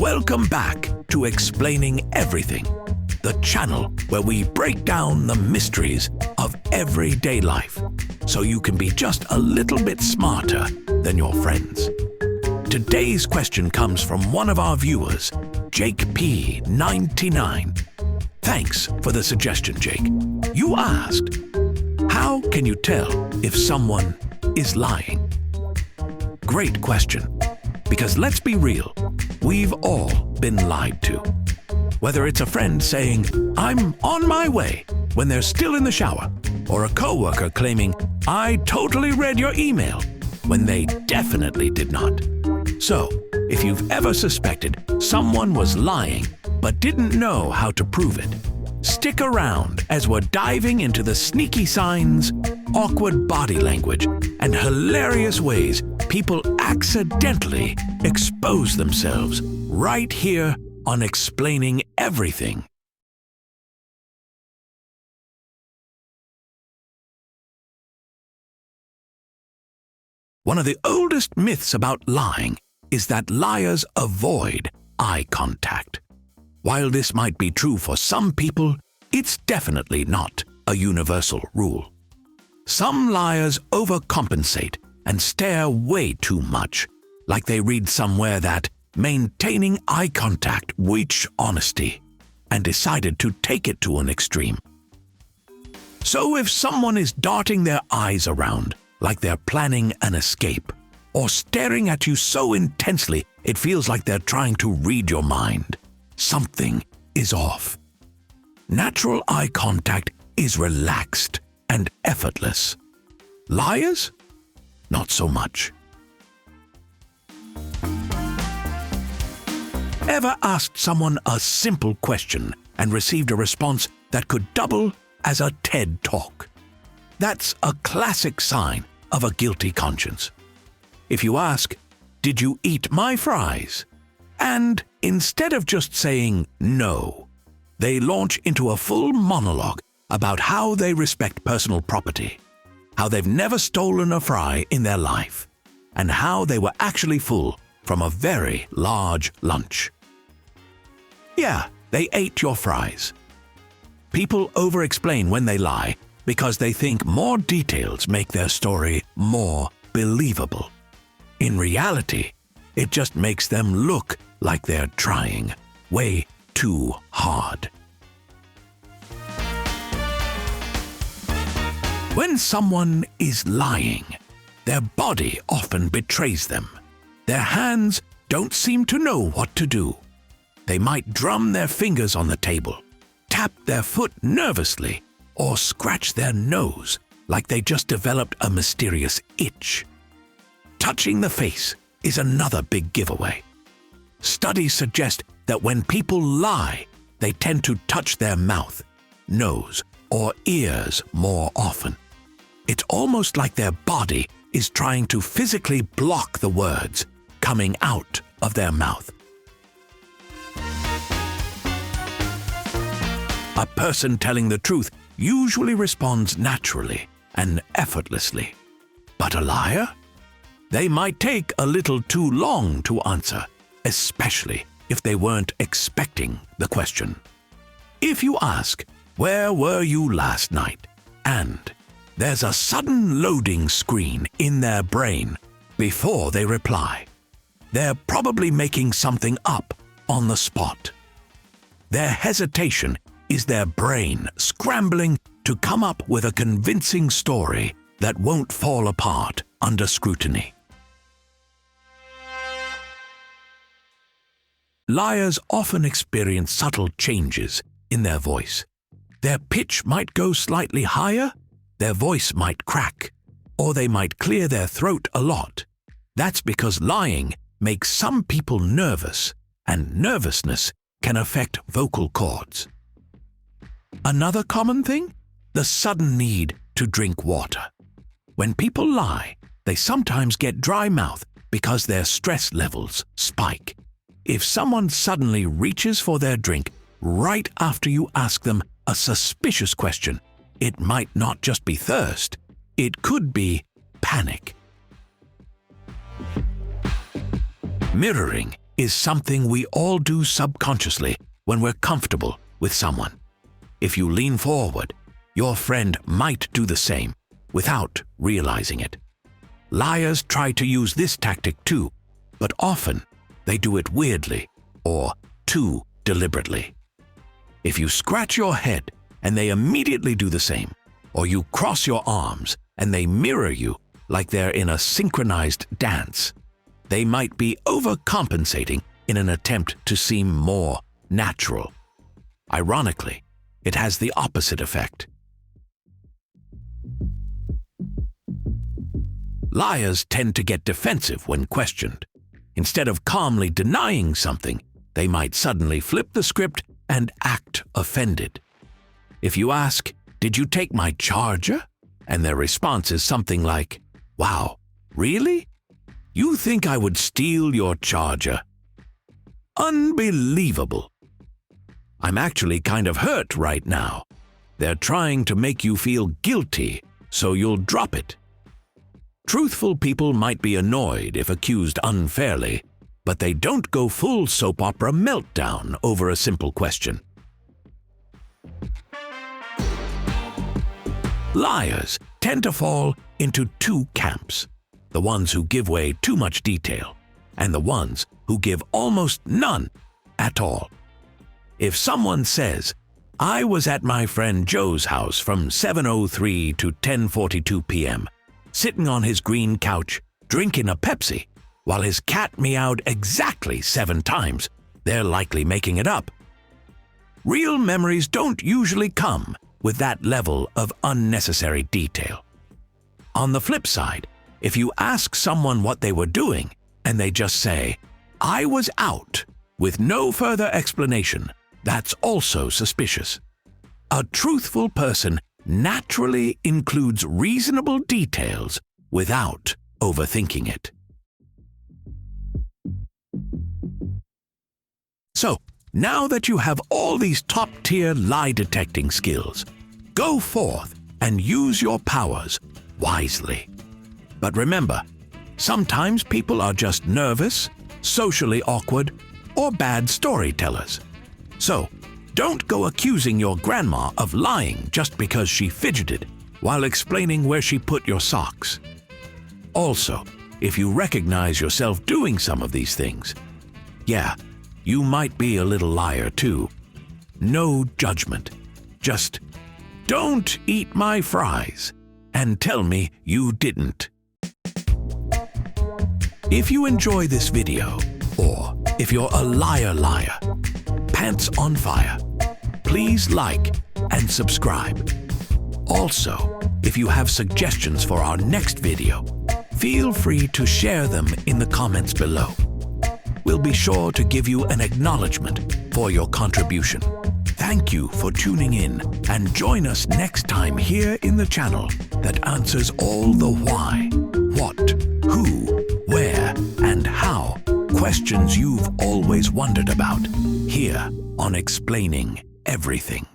Welcome back to Explaining Everything, the channel where we break down the mysteries of everyday life so you can be just a little bit smarter than your friends. Today's question comes from one of our viewers, Jake P99. Thanks for the suggestion, Jake. You asked, how can you tell if someone is lying? Great question, because let's be real, we've all been lied to. Whether it's a friend saying, "I'm on my way," when they're still in the shower, or a coworker claiming, "I totally read your email," when they definitely did not. So, if you've ever suspected someone was lying but didn't know how to prove it, stick around as we're diving into the sneaky signs, awkward body language, and hilarious ways people accidentally expose themselves right here on Explaining Everything. One of the oldest myths about lying is that liars avoid eye contact. While this might be true for some people, it's definitely not a universal rule. Some liars overcompensate and stare way too much, like they read somewhere that maintaining eye contact reach honesty, and decided to take it to an extreme. So if someone is darting their eyes around like they're planning an escape, or staring at you so intensely it feels like they're trying to read your mind, something is off. Natural eye contact is relaxed and effortless. Liars? Not so much. Ever asked someone a simple question and received a response that could double as a TED Talk? That's a classic sign of a guilty conscience. If you ask, "Did you eat my fries?" and instead of just saying no, they launch into a full monologue about how they respect personal property, how they've never stolen a fry in their life, and how they were actually full from a very large lunch. Yeah, they ate your fries. People over-explain when they lie because they think more details make their story more believable. In reality, it just makes them look like they're trying way too hard. When someone is lying, their body often betrays them. Their hands don't seem to know what to do. They might drum their fingers on the table, tap their foot nervously, or scratch their nose like they just developed a mysterious itch. Touching the face is another big giveaway. Studies suggest that when people lie, they tend to touch their mouth, nose, or ears more often. It's almost like their body is trying to physically block the words coming out of their mouth. A person telling the truth usually responds naturally and effortlessly. But a liar? They might take a little too long to answer, especially if they weren't expecting the question. If you ask, "Where were you last night?" and there's a sudden loading screen in their brain before they reply, they're probably making something up on the spot. Their hesitation is their brain scrambling to come up with a convincing story that won't fall apart under scrutiny. Liars often experience subtle changes in their voice. Their pitch might go slightly higher, their voice might crack, or they might clear their throat a lot. That's because lying makes some people nervous, and nervousness can affect vocal cords. Another common thing? The sudden need to drink water. When people lie, they sometimes get dry mouth because their stress levels spike. If someone suddenly reaches for their drink right after you ask them a suspicious question, it might not just be thirst, it could be panic. Mirroring is something we all do subconsciously when we're comfortable with someone. If you lean forward, your friend might do the same without realizing it. Liars try to use this tactic too, but often they do it weirdly or too deliberately. If you scratch your head and they immediately do the same, or you cross your arms and they mirror you like they're in a synchronized dance, they might be overcompensating in an attempt to seem more natural. Ironically, it has the opposite effect. Liars tend to get defensive when questioned. Instead of calmly denying something, they might suddenly flip the script and act offended. If you ask, "Did you take my charger?" and their response is something like, "Wow, really? You think I would steal your charger? Unbelievable. I'm actually kind of hurt right now." They're trying to make you feel guilty, so you'll drop it. Truthful people might be annoyed if accused unfairly, but they don't go full soap opera meltdown over a simple question. Liars tend to fall into two camps: the ones who give away too much detail, and the ones who give almost none at all. If someone says, "I was at my friend Joe's house from 7:03 to 10:42 p.m., sitting on his green couch, drinking a Pepsi, while his cat meowed exactly 7 times," they're likely making it up. Real memories don't usually come with that level of unnecessary detail. On the flip side, if you ask someone what they were doing and they just say, "I was out," with no further explanation, that's also suspicious. A truthful person naturally includes reasonable details without overthinking it. So, now that you have all these top-tier lie-detecting skills, go forth and use your powers wisely. But remember, sometimes people are just nervous, socially awkward, or bad storytellers. So, don't go accusing your grandma of lying just because she fidgeted while explaining where she put your socks. Also, if you recognize yourself doing some of these things, yeah, you might be a little liar too. No judgment. Just don't eat my fries and tell me you didn't. If you enjoy this video, or if you're a liar, pants on fire, please like and subscribe. Also, if you have suggestions for our next video, feel free to share them in the comments below. We'll be sure to give you an acknowledgement for your contribution. Thank you for tuning in, and join us next time here in the channel that answers all the why, what, who, where, and how questions you've always wondered about, here on Explaining Everything.